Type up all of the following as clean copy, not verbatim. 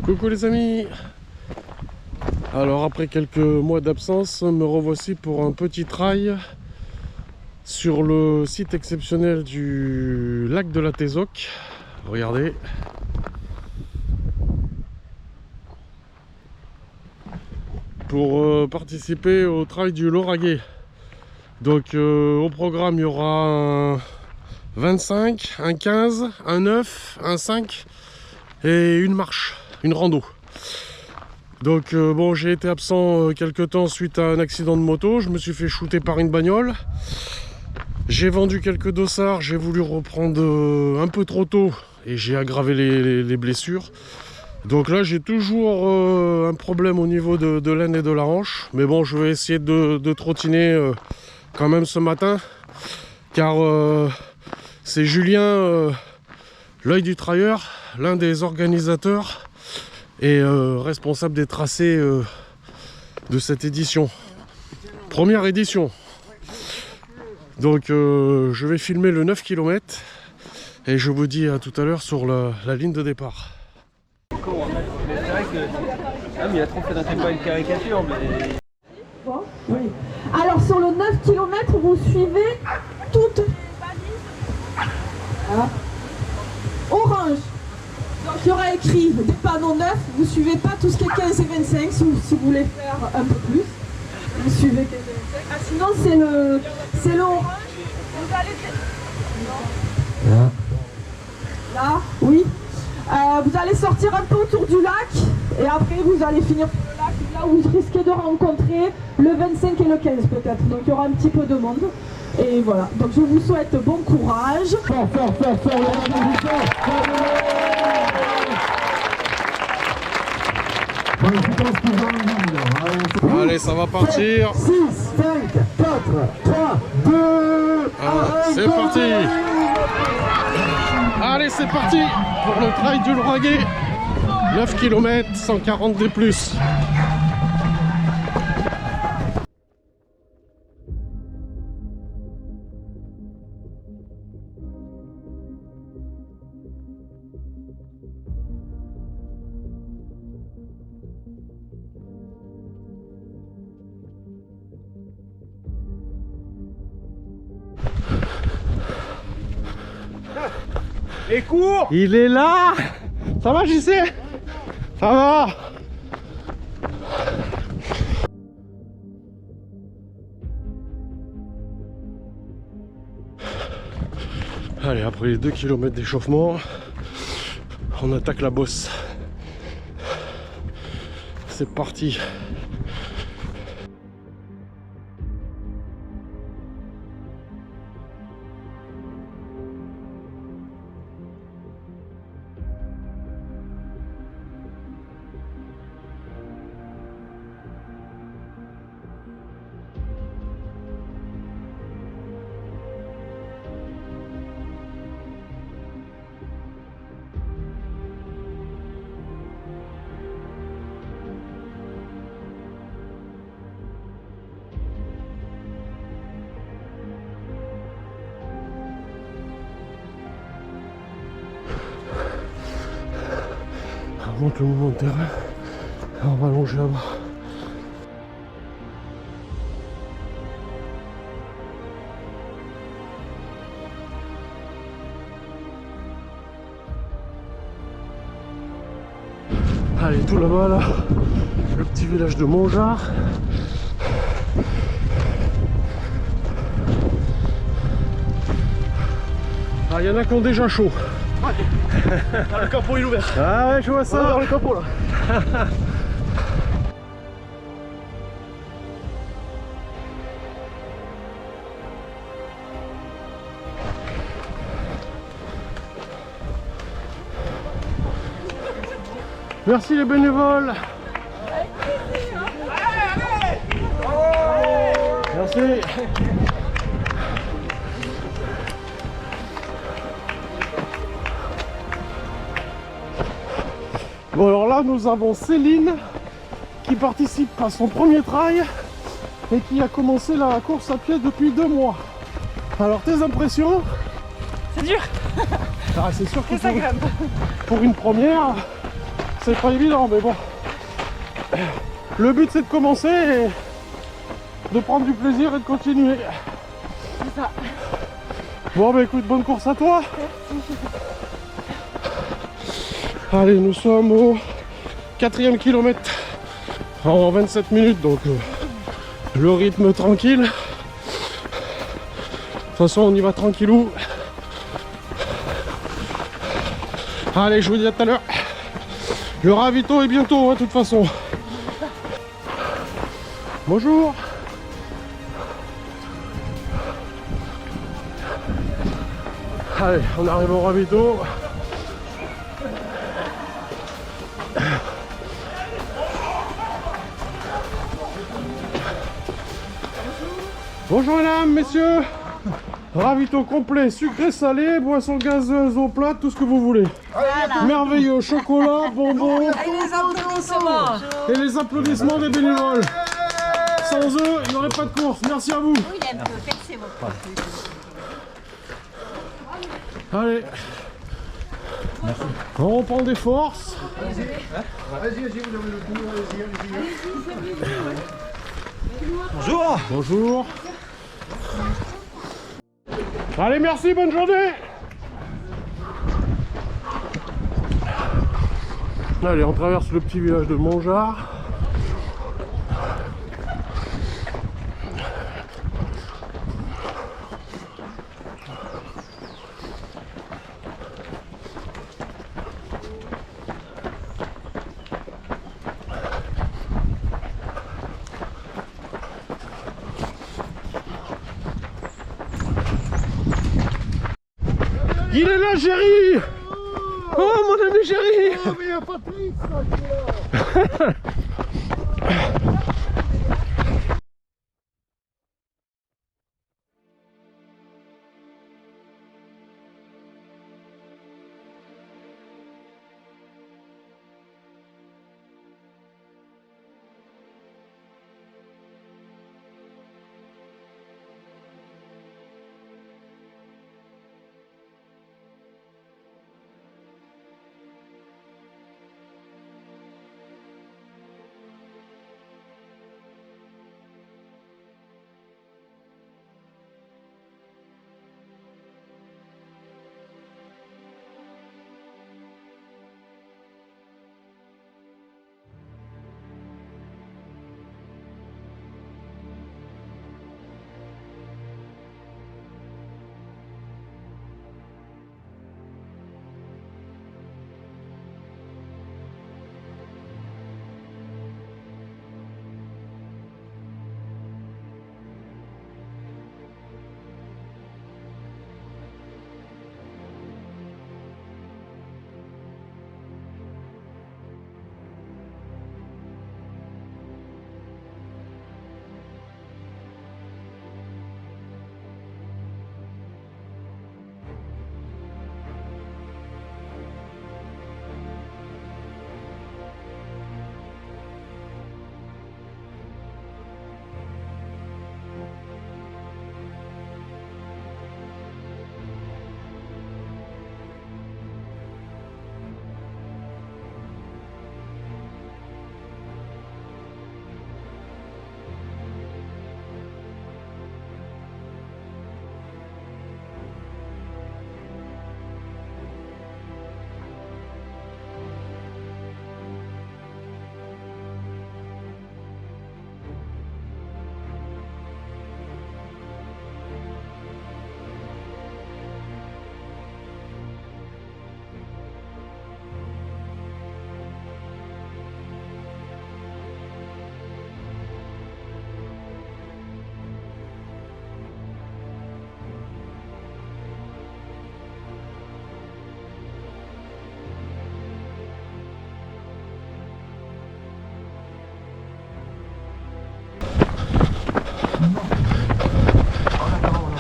Coucou les amis. Alors après quelques mois d'absence, me revoici pour un petit trail sur le site exceptionnel du lac de la Tézoc. Regardez. Pour participer au trail du Lauragais. Donc au programme il y aura un 25, un 15, un 9, un 5 et une marche, une rando. Donc bon, j'ai été absent quelques temps suite à un accident de moto. Je me suis fait shooter par une bagnole. J'ai vendu quelques dossards, j'ai voulu reprendre un peu trop tôt et j'ai aggravé les blessures. Donc là j'ai toujours un problème au niveau de l'aine et de la hanche. Mais bon, je vais essayer de trottiner quand même ce matin. Car c'est Julien, l'œil du trailer, l'un des organisateurs et responsable des tracés de cette édition. Première édition. Donc je vais filmer le 9 km et je vous dis à tout à l'heure sur la ligne de départ. C'est vrai que... Ah mais il a trop fait d'un pas une caricature mais... Bon, oui. Alors sur le 9 km, vous suivez toutes les balises orange. Donc il y aura écrit des panneaux 9, vous suivez pas tout ce qui est 15 et 25 si vous voulez faire un peu plus. Vous suivez 15 et 25. Ah, sinon c'est le orange. Vous allez... Là, oui. Vous allez sortir un peu autour du lac et après vous allez finir sur le lac là où vous risquez de rencontrer le 25 et le 15 peut-être. Donc il y aura un petit peu de monde. Et voilà. Donc je vous souhaite bon courage. Allez, ça va partir. 6, 5, 4, 3, 2, C'est parti. Allez, c'est parti pour le trail du Lauragais. 9 km, 140 des plus. Et cours. Il est là. Ça va, JC? Ça va? Allez, après les 2 km d'échauffement, on attaque la bosse. C'est parti. On monte le mouvement de terrain, on va allonger là-bas. Allez, tout là-bas, là, le petit village de Montjard. Ah, il y en a qui ont déjà chaud. Le capot il est ouvert. Ah ouais, je vois ça. On va voir le capot là. Merci les bénévoles. Merci. Bon, alors là nous avons Céline qui participe à son premier trail et qui a commencé la course à pied depuis 2 mois. Alors tes impressions? C'est dur. Ah, c'est sûr que Et ça grimpe. pour une première, c'est pas évident, mais bon. Le but c'est de commencer et de prendre du plaisir et de continuer. C'est ça. Bon bah écoute, bonne course à toi. Allez, nous sommes au 4e kilomètre en 27 minutes, donc le rythme tranquille. De toute façon on y va tranquillou. Allez, je vous dis à tout à l'heure. Le ravito est bientôt, hein, de toute façon. Bonjour. Allez, on arrive au ravito. Bonjour mesdames, messieurs. Ravito complet, sucré, salé, boisson gazeuse, eau plate, tout ce que vous voulez. Voilà. Merveilleux, chocolat, bonbons Et les applaudissements. et les applaudissements des bénévoles. Sans eux, il n'y aurait pas de course. Merci à vous. Oui, il est un peu vexé, mon pote. Allez. On reprend des forces. Bonjour. Bonjour. Allez, merci, bonne journée. Allez, on traverse le petit village de Montjard. Il est là, chéri. Oh, mon ami chéri. Oh, mais il y a Patrice là, qui est là.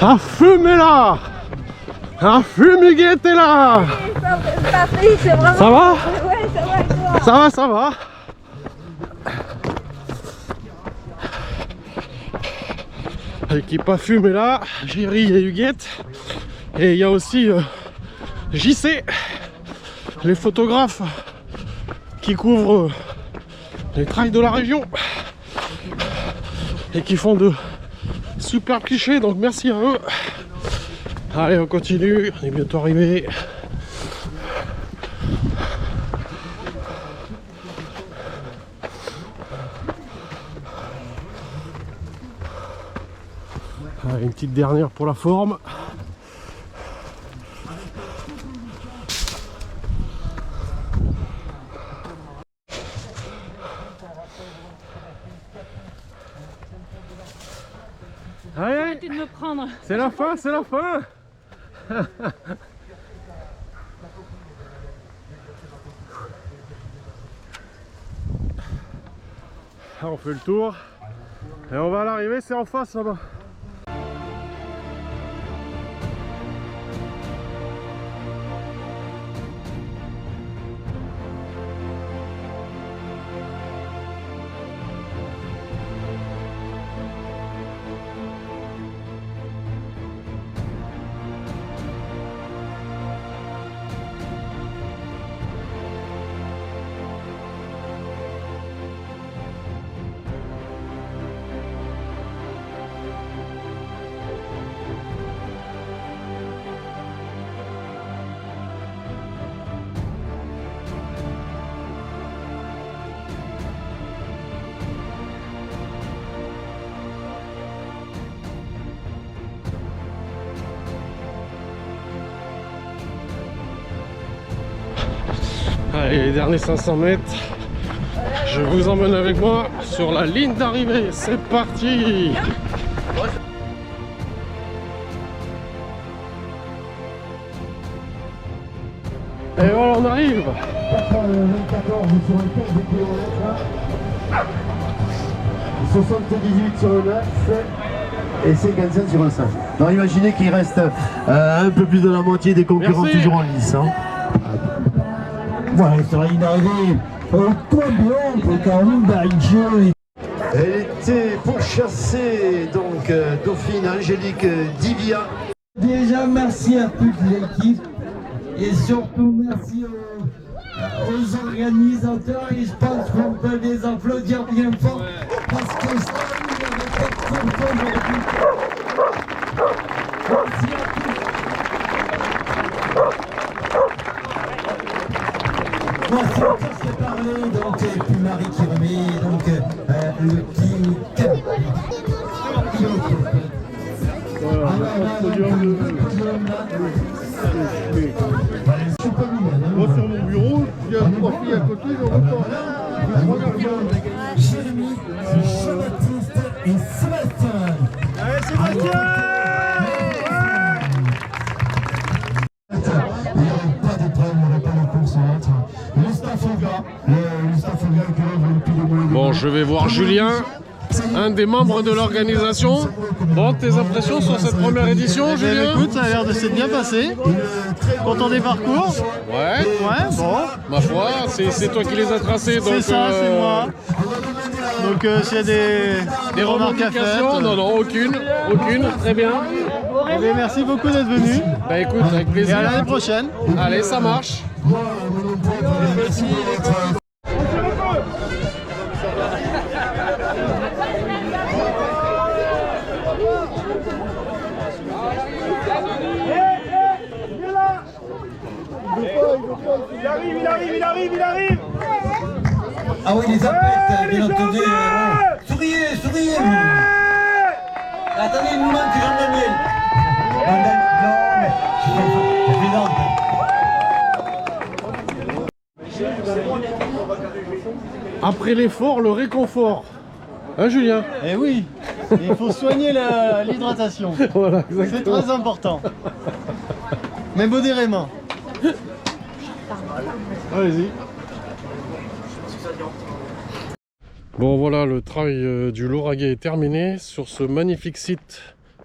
Un fumé là. Un fumiguette est là. Patrick, c'est vraiment... Ça va? Ouais, ça va et toi? Ça va, ça va. L'équipe à fume est là, Géry et Huguette. Et il y a aussi JC, les photographes qui couvrent les trails de la région et qui font de super clichés, donc merci à eux. Allez, on continue, on est bientôt arrivé. Allez, une petite dernière pour la forme. Allez, Arrêtez de me prendre. c'est la fin, c'est la fin. On fait le tour et on va à l'arrivée, c'est en face là-bas. Allez, les derniers 500 mètres, je vous emmène avec moi sur la ligne d'arrivée. C'est parti! Et voilà, on arrive! 94 sur un 15 km, 78 sur un axe et 55 sur un 5. Donc imaginez qu'il reste un peu plus de la moitié des concurrents. Merci. Toujours en lice. Hein. Voilà, sur la ligne d'arrivée, combien on peut quand même d'arriver. Elle était pourchassée, donc Dauphine Angélique Divia. Déjà, merci à toute l'équipe et surtout merci aux organisateurs, et je pense qu'on peut les applaudir bien fort parce que ça, il n'y avait pas de course aujourd'hui. Merci à tous. Merci à tous qui parlé, donc, et puis Marie qui remet donc, le petit Moi sur mon bureau, il y a trois filles à côté, j'en veux pas. Jérémy, Jean-Baptiste et Sébastien. Allez Sébastien! Il n'y avait pas d'épreuve, il n'y avait pas de course entre le Staffoga, le Staffoga qui œuvre depuis le mois de Bon, je vais voir Julien, un des membres de l'organisation. Bon, tes impressions sur cette première édition, Julien? Écoute, ça a l'air de s'être bien passé. Content des parcours. Ouais, Ouais, bon. ma foi, c'est toi qui les as tracés, donc... C'est ça, c'est moi. Donc s'il y a des remarques à faire. revendications? Non, non, aucune, très bien. Eh bien, merci beaucoup d'être venu. Bah écoute, avec Et plaisir. à l'année prochaine. Allez, ça marche. Il arrive. Ah oui, les appels, bien entendu. Souriez. Attendez, il nous manque Jean-Daniel. Non, mais je plaisante. Après l'effort, le réconfort. Hein, Julien? Eh oui, il faut soigner l'hydratation. Voilà, C'est exactement. très important. Mais modérément. Allez-y. Bon voilà, le trail du Lauragais est terminé sur ce magnifique site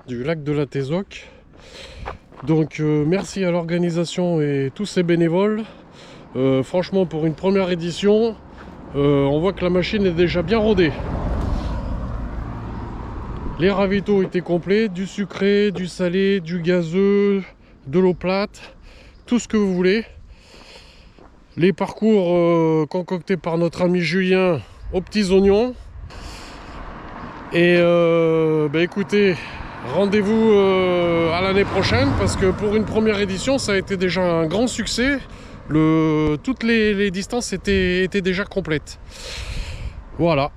du lac de la Tézoc. Donc merci à l'organisation et tous ces bénévoles. Franchement, pour une première édition, on voit que la machine est déjà bien rodée. Les ravitaux étaient complets, du sucré, du salé, du gazeux, de l'eau plate, tout ce que vous voulez. Les parcours concoctés par notre ami Julien aux petits oignons. Et bah écoutez, rendez-vous à l'année prochaine, parce que pour une première édition, ça a été déjà un grand succès. Toutes les distances étaient déjà complètes. Voilà.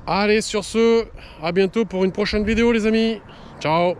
Allez, sur ce, à bientôt pour une prochaine vidéo les amis. Ciao.